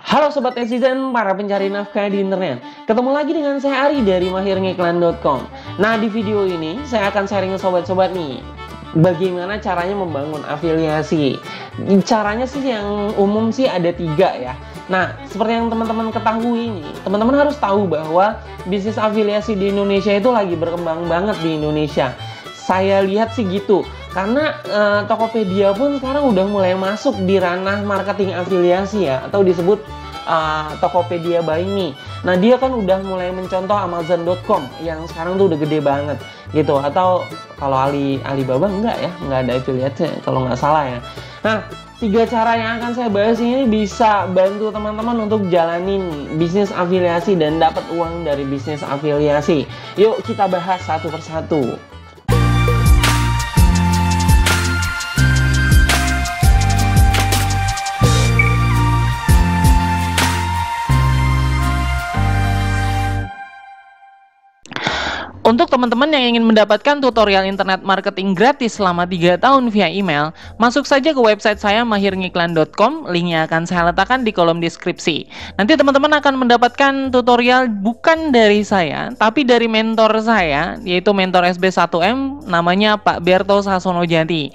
Halo Sobat Netizen, para pencari nafkah di internet. Ketemu lagi dengan saya Ari dari mahirngiklan.com. Nah, di video ini saya akan sharing ke sobat-sobat nih, bagaimana caranya membangun afiliasi. Caranya sih yang umum sih ada 3 ya. Nah, seperti yang teman-teman ketahui nih, teman-teman harus tahu bahwa bisnis afiliasi di Indonesia itu lagi berkembang banget di Indonesia. Saya lihat sih gitu. Karena Tokopedia pun sekarang udah mulai masuk di ranah marketing afiliasi ya, atau disebut Tokopedia Buying Me. Nah, dia kan udah mulai mencontoh Amazon.com yang sekarang tuh udah gede banget gitu. Atau kalau Alibaba enggak ya, enggak ada affiliate kalau nggak salah ya. Nah, 3 cara yang akan saya bahas ini bisa bantu teman-teman untuk jalanin bisnis afiliasi dan dapat uang dari bisnis afiliasi. Yuk kita bahas satu persatu. Untuk teman-teman yang ingin mendapatkan tutorial internet marketing gratis selama 3 tahun via email, masuk saja ke website saya mahirngiklan.com, linknya akan saya letakkan di kolom deskripsi. Nanti teman-teman akan mendapatkan tutorial bukan dari saya, tapi dari mentor saya, yaitu mentor SB1M, namanya Pak Berto Sasono Jati.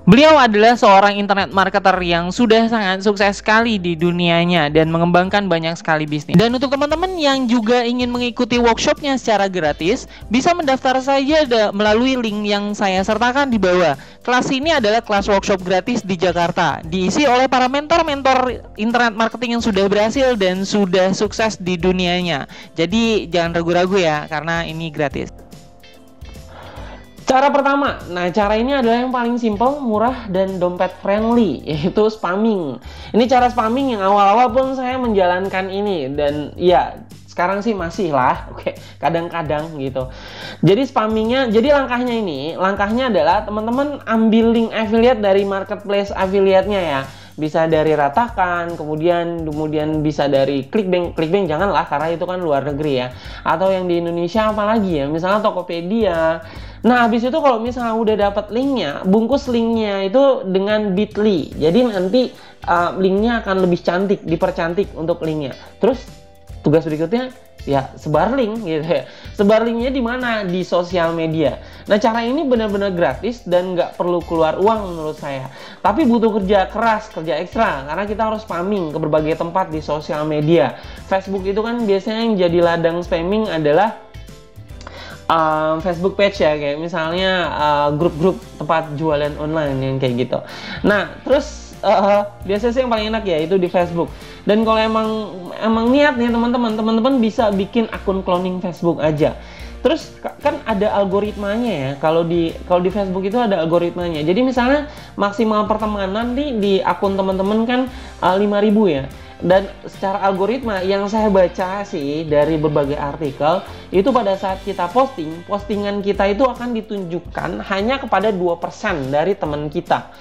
Beliau adalah seorang internet marketer yang sudah sangat sukses sekali di dunianya dan mengembangkan banyak sekali bisnis. Dan untuk teman-teman yang juga ingin mengikuti workshopnya secara gratis, bisa mendaftar saja melalui link yang saya sertakan di bawah. Kelas ini adalah kelas workshop gratis di Jakarta, diisi oleh para mentor-mentor internet marketing yang sudah berhasil dan sudah sukses di dunianya. Jadi jangan ragu-ragu ya, karena ini gratis. Cara pertama, nah cara ini adalah yang paling simple, murah, dan dompet friendly, yaitu spamming. Ini cara spamming yang awal-awal pun saya menjalankan ini, dan ya sekarang sih masih lah, oke, kadang-kadang gitu. Jadi spammingnya, jadi langkahnya adalah teman-teman ambil link affiliate dari marketplace affiliate-nya ya. Bisa dari Ratakan, kemudian bisa dari Clickbank janganlah karena itu kan luar negeri ya. Atau yang di Indonesia apalagi ya, misalnya Tokopedia. Nah, habis itu kalau misalnya udah dapat linknya, bungkus linknya itu dengan bit.ly. Jadi nanti linknya akan lebih cantik, dipercantik untuk linknya. Terus tugas berikutnya ya sebar link gitu ya. Sebar linknya di mana? Di sosial media. Nah, cara ini benar-benar gratis dan nggak perlu keluar uang menurut saya. Tapi butuh kerja keras, kerja ekstra karena kita harus spamming ke berbagai tempat di sosial media. Facebook itu kan biasanya yang jadi ladang spamming adalah Facebook page ya, kayak misalnya grup-grup tempat jualan online yang kayak gitu. Nah, terus biasanya sih yang paling enak ya itu di Facebook. Dan kalau emang niat nih teman-teman bisa bikin akun cloning Facebook aja. Terus kan ada algoritmanya ya. Kalau di Facebook itu ada algoritmanya. Jadi misalnya maksimal pertemanan di akun teman-teman kan 5.000 ya. Dan secara algoritma yang saya baca sih dari berbagai artikel, itu pada saat kita postingan kita itu akan ditunjukkan hanya kepada 2% dari teman kita.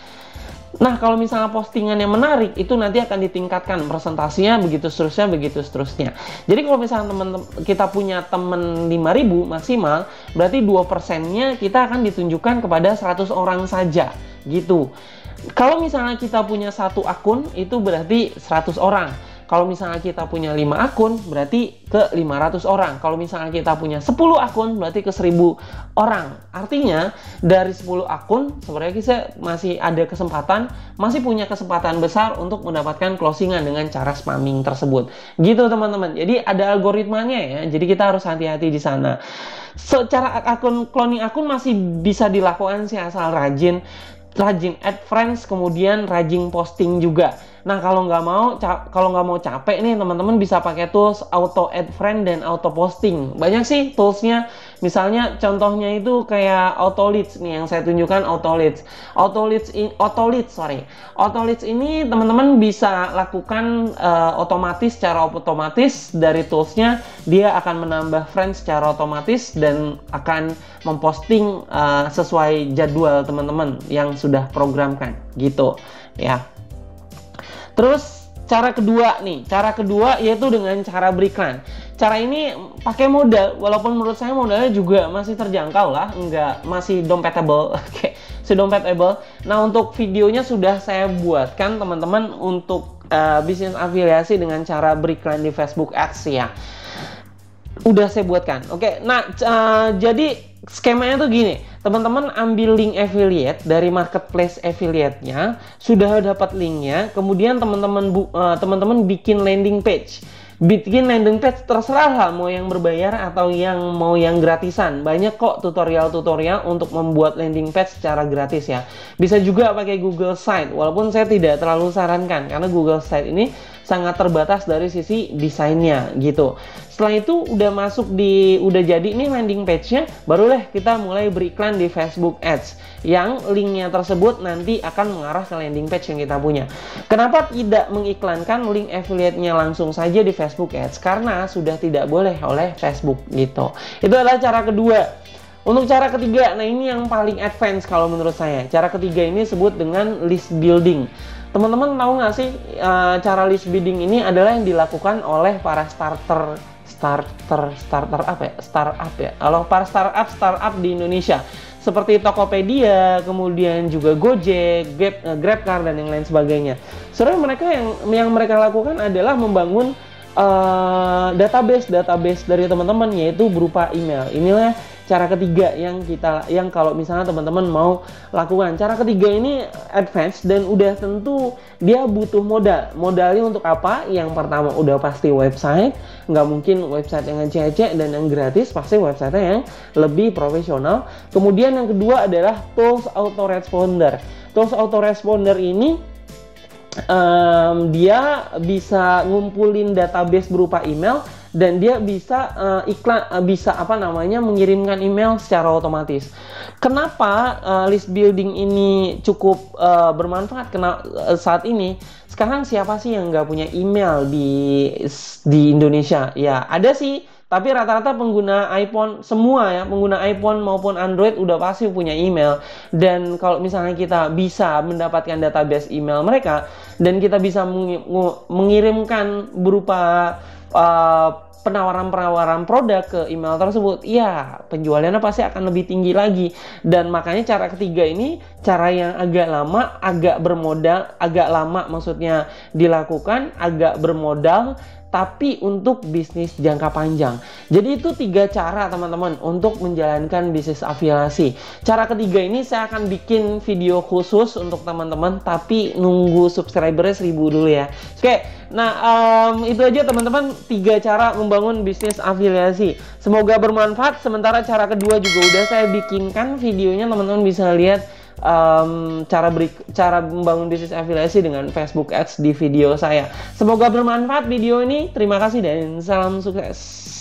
Nah, kalau misalnya postingan yang menarik, itu nanti akan ditingkatkan presentasinya, begitu seterusnya. Jadi kalau misalnya kita punya teman 5.000 maksimal, berarti 2%-nya kita akan ditunjukkan kepada 100 orang saja, gitu. Kalau misalnya kita punya 1 akun, itu berarti 100 orang. Kalau misalnya kita punya 5 akun, berarti ke 500 orang. Kalau misalnya kita punya 10 akun, berarti ke 1.000 orang. Artinya, dari 10 akun, sebenarnya kita masih punya kesempatan besar untuk mendapatkan closingan dengan cara spamming tersebut. Gitu teman-teman. Jadi ada algoritmanya ya, jadi kita harus hati-hati di sana. Secara cloning akun masih bisa dilakukan sih asal rajin add friends, kemudian rajin posting juga. Nah, kalau nggak mau capek nih teman-teman bisa pakai tools auto add friend dan auto posting. Banyak sih toolsnya. Misalnya contohnya itu kayak Autoleads nih yang saya tunjukkan Autoleads. Autoleads ini teman-teman bisa lakukan secara otomatis dari toolsnya. Dia akan menambah friends secara otomatis dan akan memposting sesuai jadwal teman-teman yang sudah programkan gitu ya. Terus cara kedua yaitu dengan cara beriklan. Cara ini pakai modal, walaupun menurut saya modalnya juga masih terjangkau lah, masih dompetable. Oke, Nah, untuk videonya sudah saya buatkan teman-teman untuk bisnis afiliasi dengan cara beriklan di Facebook Ads ya. Udah saya buatkan. Oke, nah jadi skemanya tuh gini, teman-teman ambil link affiliate dari marketplace affiliate-nya, sudah dapat linknya, kemudian teman-teman bikin landing page. Bikin landing page terserah lah, mau yang berbayar atau mau yang gratisan. Banyak kok tutorial-tutorial untuk membuat landing page secara gratis ya. Bisa juga pakai Google Site, walaupun saya tidak terlalu sarankan karena Google Site ini sangat terbatas dari sisi desainnya gitu. Setelah itu udah jadi nih landing page-nya, barulah kita mulai beriklan di Facebook Ads yang linknya tersebut nanti akan mengarah ke landing page yang kita punya. Kenapa tidak mengiklankan link affiliate-nya langsung saja di Facebook Ads? Karena sudah tidak boleh oleh Facebook gitu. Itu adalah cara kedua. Untuk cara ketiga, nah ini yang paling advance kalau menurut saya. Cara ketiga ini disebut dengan list building. Teman-teman tahu nggak sih cara list building ini adalah yang dilakukan oleh para startup ya. Kalau para startup di Indonesia seperti Tokopedia, kemudian juga Gojek, GrabCar dan yang lain sebagainya. Sebenarnya mereka yang mereka lakukan adalah membangun database dari teman-teman, yaitu berupa email. Inilah cara ketiga yang kalau misalnya teman-teman mau lakukan. Cara ketiga ini advance dan udah tentu dia butuh modal. Modalnya untuk apa? Yang pertama udah pasti website, nggak mungkin website yang ngecek dan yang gratis, pasti website yang lebih profesional. Kemudian yang kedua adalah tools autoresponder. Tools autoresponder ini dia bisa ngumpulin database berupa email dan dia bisa mengirimkan email secara otomatis. Kenapa list building ini cukup bermanfaat saat ini? Sekarang siapa sih yang nggak punya email di Indonesia? Ya ada sih, tapi rata-rata pengguna iPhone semua ya, pengguna iPhone maupun Android udah pasti punya email. Dan kalau misalnya kita bisa mendapatkan database email mereka dan kita bisa mengirimkan berupa penawaran produk ke email tersebut, ya penjualannya pasti akan lebih tinggi lagi. Dan makanya cara ketiga ini cara yang agak lama maksudnya dilakukan, agak bermodal, tapi untuk bisnis jangka panjang. Jadi itu 3 cara teman-teman untuk menjalankan bisnis afiliasi. Cara ketiga ini saya akan bikin video khusus untuk teman-teman, tapi nunggu subscribernya 1000 dulu ya. Oke, nah itu aja teman-teman, 3 cara membangun bisnis afiliasi. Semoga bermanfaat. Sementara cara kedua juga udah saya bikinkan videonya, teman-teman bisa lihat cara membangun bisnis afiliasi dengan Facebook Ads di video saya. Semoga bermanfaat video ini. Terima kasih dan salam sukses.